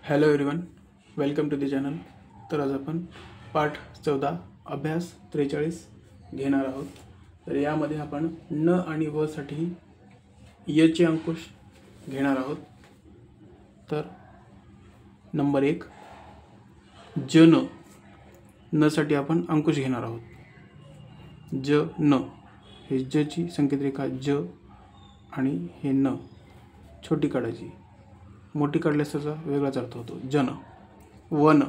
Hello everyone, welcome to the channel. तर आज आपण पाठ 14 अभ्यास 43 घेणार आहोत. तर यामध्ये आपण न आणि व साठी यचे अंकुश घेणार आहोत. तर नंबर 1 जन, न साठी आपण अंकुश घेणार आहोत. ज न, हे जची संकेत रेखा ज आणि हे न छोटी काढायची, मोठी काढल्यास त्याचा वेगळाच अर्थ होतो. जन. वन,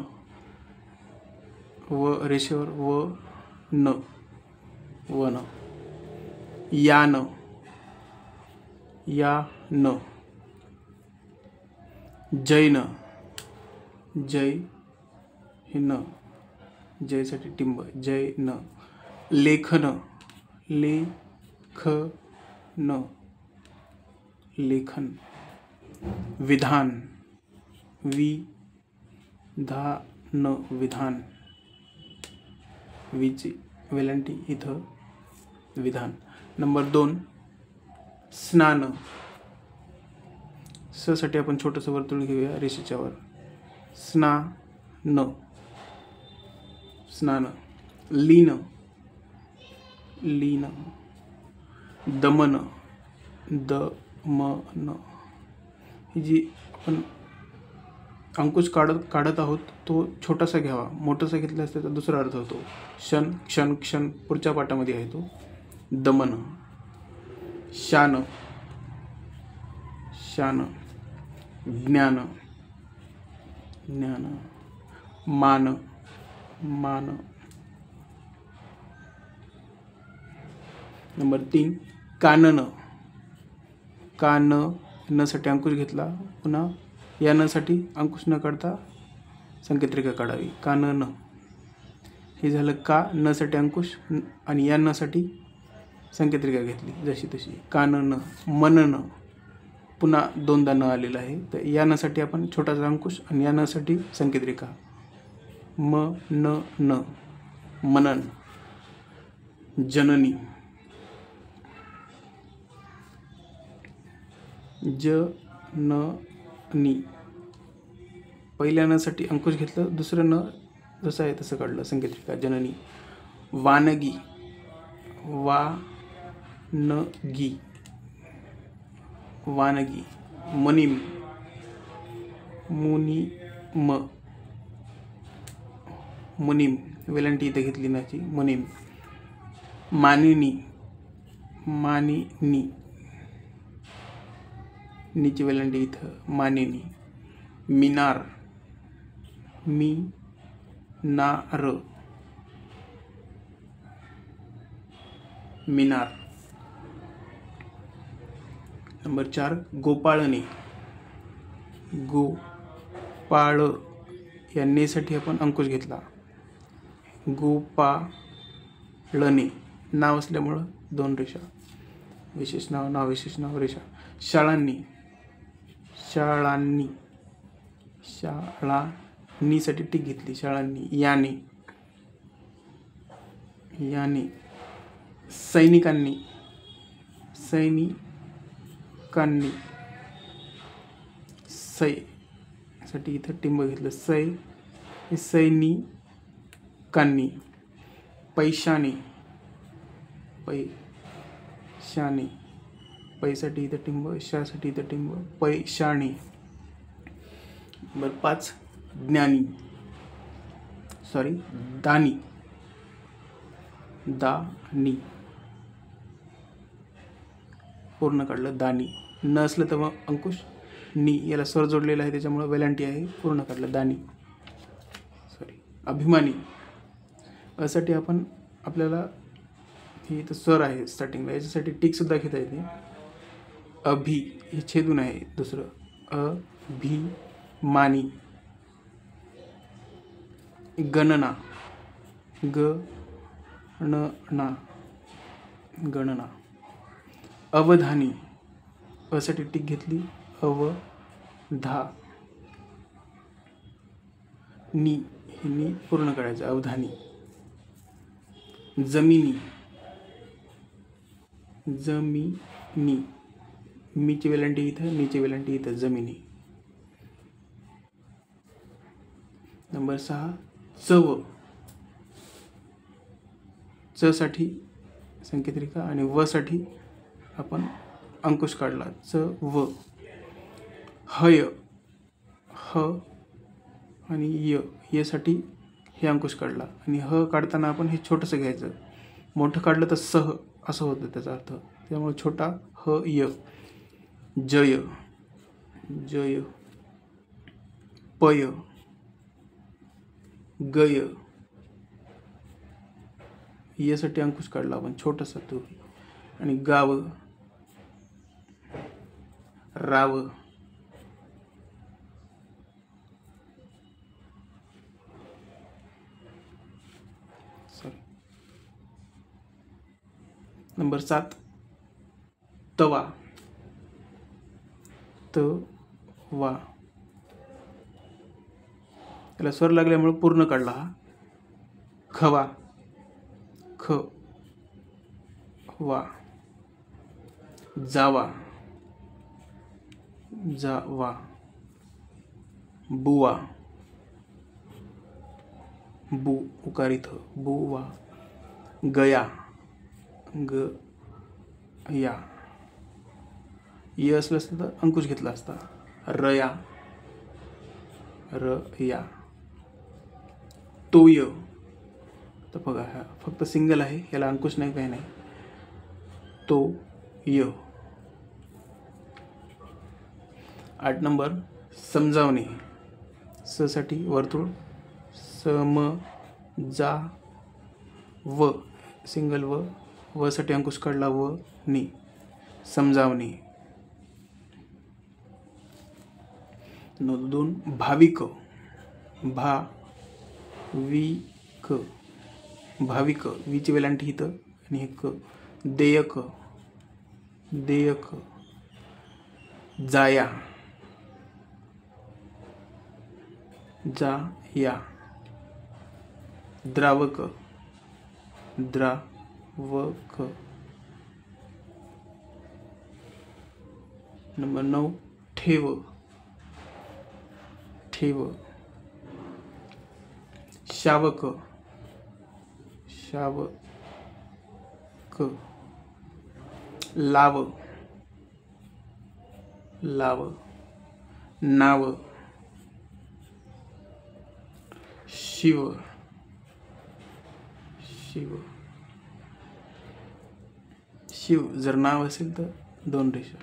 व रेषेवर व न, वन. यान, या न. जैन, जय हे न, जयसाठी टिंब जय न. लेखन, लेख न, लेखन. विधान, विधान, विधान. विची वेलांटी इथं विधान. नंबर 2 स्नान, स साठी आपण छोटंसं वर्तुळ घेऊया रेषेच्या वर. स्नान, स्नान. लीन, लीन. दमन, दमन. ही जी आपण अंकुश काढत आहोत तो छोटासा घ्यावा, मोठासा घेतल्यास त्याचा दुसरा अर्थ होतो. क्षण, क्षण, क्षण पुढच्या पाठामध्ये आहे तो. दमन. शान, शान. ज्ञान, ज्ञान. मान, मान. नंबर 3 कानन, कान न साठी अंकुश घेतला, पुन्हा या न साठी अंकुश न काढता संकेत रेखा काढावी. कानन. हे झालं का न साठी अंकुश आणि या न साठी संकेत रेखा घेतली जशी तशी. कानन. मनन, पुन्हा दोनदा न आलेला आहे, तर या न साठी आपण छोटासा अंकुश आणि या न साठी संकेत रेखा. म न न, मनन. जननी, जननी. पहिल्या न साठी अंकुश घेतलं, दुसरं न जसं आहे तसं काढलं संकेत रेखा. जननी. वानगी, वानगी, वानगी. मुनीम, मुनीम, मुनीम. वेलांटी इथे घेतली नाची. मुनीम. मानिनी, मानिनी. नीची वेलांटी इथं मानिनी. मिनार, मिनार, मिनार. नंबर 4 गोपाळणे, गोपाळ. या ने साठी आपण अंकुश घेतला. गोपाळणे. नाव असल्यामुळं 2 रेषा. विशेष नाव, नाव विशेष नाव, रेषा. शाळांनी, शाळांनी, शाळांनी साठी टिक घेतली. शाळांनी. याने, याने. सैनिकांनी, सैनिकांनी. सै साठी इथं टिंब घेतलं. सै हे सैनिकांनी. पैशाने, पैशाने. पैसाठी इथं टिंब, शासाठी इथं टिंब. पैशाने. नंबर 5 ज्ञानी, सॉरी दानी, दानी. पूर्ण काढलं. दानी. न असलं तर मग अंकुश. नी याला स्वर जोडलेला आहे त्याच्यामुळे वेलांटी आहे. पूर्ण काढलं. दानी, सॉरी. अभिमानी. यासाठी आपण आपल्याला ही इथं स्वर आहे स्टार्टिंगला, याच्यासाठी टिक सुद्धा घेता येते. अभि हे छेदून आहे दुसरं. अभिमानी. गणना, गणना, गणना. अवधानी. असाठी टिक घेतली. अवधानी. हे नी पूर्ण करायचं. अवधानी. जमिनी, जमिनी. मीची वेलांटी इथं, नीची वेलांटी इथं. जमिनी. नंबर 6 चव, च साठी संकेतरिका आणि व साठी आपण अंकुश काढला, च व. हय, ह आणि य साठी हे अंकुश काढला आणि ह काढताना आपण हे छोटंसं घ्यायचं, मोठं काढलं तर सह असं होतं त्याचा अर्थ, त्यामुळे छोटा ह य. जय, जय. पय, गय, यासाठी अंकुश काढला आपण छोटासा तो, आणि गाव, राव. नंबर 7 तवा, त वा. त्याला स्वर लागल्यामुळे पूर्ण काढला हा. खवा, ख वा. जावा, जावा. बुवा, बु उकारित बुवा. गया, ग या. य असलं असतं तर अंकुश घेतला असता. रया, र या. तोय, तर बघा हा फक्त सिंगल आहे, याला अंकुश नाही, काही नाही. तो य. 8 नंबर समजावणे, स साठी वर्तुळ, सम जा व सिंगल व साठी अंकुश काढला, व नी. समजावणे. 2 भाविक, भा वी क, भाविक. वीची वेलांटी इथं आणि हे क. देयक, देयक. जाया, जा या. द्रावक, द्रावक. नंबर 9 ठेव, ठेव. शावक, शावक. लाव, लाव. नाव, शिव, शिव. शिव जर नाव असेल तर 2 रेषा.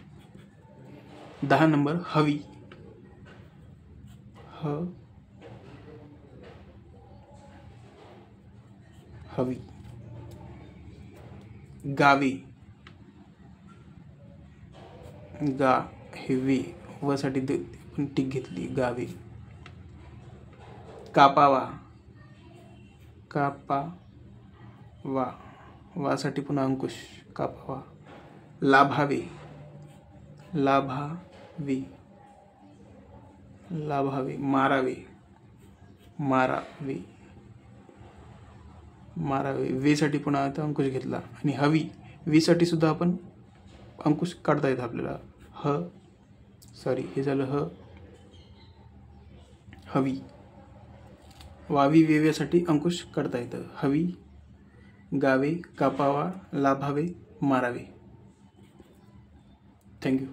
10 नंबर हवी, ह हवी. गावी, गा हे वे, व साठी पण टिक घेतली, गावी. कापावा, कापावा. वा साठी पुन्हा अंकुश, कापावा. लाभावे, लाभावी, लाभावे. मारावे, मारावे, मारावे. वे साठी पुन्हा आता अंकुश घेतला आणि हवी, वी साठी सुद्धा आपण अंकुश काढता येतं आपल्याला. हे झालं ह. हवी. वावी वेव्यासाठी अंकुश काढता येतं. हवी, गावे, कापावा, लाभावे, मारावे. थँक्यू.